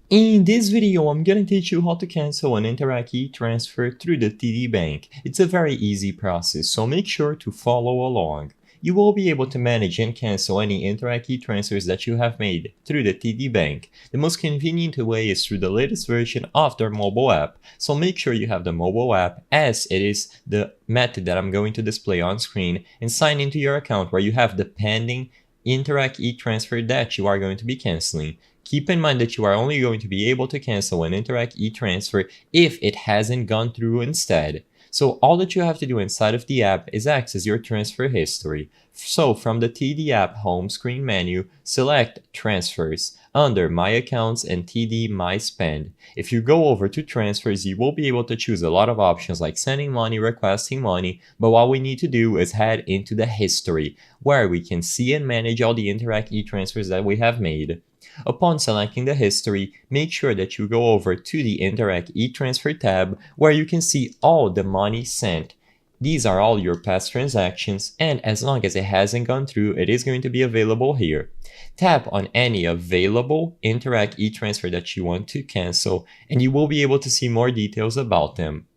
In this video, I'm gonna teach you how to cancel an Interac e-transfer through the TD Bank. It's a very easy process, so make sure to follow along. You will be able to manage and cancel any Interac e-transfers that you have made through the TD Bank. The most convenient way is through the latest version of their mobile app, so make sure you have the mobile app as it is the method that I'm going to display on screen and sign into your account where you have the pending Interac e-transfer that you are going to be canceling. Keep in mind that you are only going to be able to cancel an Interac e-transfer if it hasn't gone through instead. So all that you have to do inside of the app is access your transfer history. So from the TD app home screen menu, select Transfers under My Accounts and TD My Spend. If you go over to Transfers, you will be able to choose a lot of options like sending money, requesting money, but what we need to do is head into the history, where we can see and manage all the Interac e-transfers that we have made. Upon selecting the history, make sure that you go over to the Interac e-transfer tab where you can see all the money sent. These are all your past transactions, and as long as it hasn't gone through, it is going to be available here. Tap on any available Interac e-transfer that you want to cancel, and you will be able to see more details about them.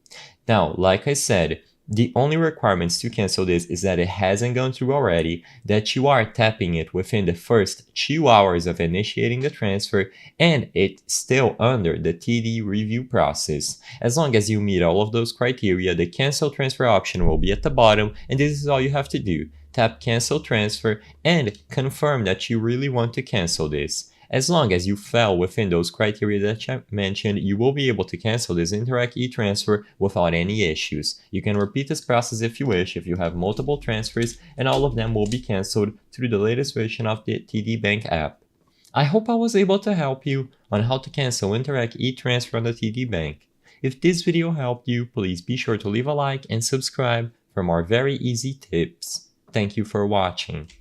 Now, like I said, the only requirements to cancel this is that it hasn't gone through already, that you are tapping it within the first 2 hours of initiating the transfer, and it's still under the TD review process. As long as you meet all of those criteria, the cancel transfer option will be at the bottom, and this is all you have to do. Tap cancel transfer and confirm that you really want to cancel this. As long as you fell within those criteria that I mentioned, you will be able to cancel this Interac e-transfer without any issues. You can repeat this process if you wish, if you have multiple transfers, and all of them will be canceled through the latest version of the TD Bank app. I hope I was able to help you on how to cancel Interac e-transfer on the TD Bank. If this video helped you, please be sure to leave a like and subscribe for more very easy tips. Thank you for watching.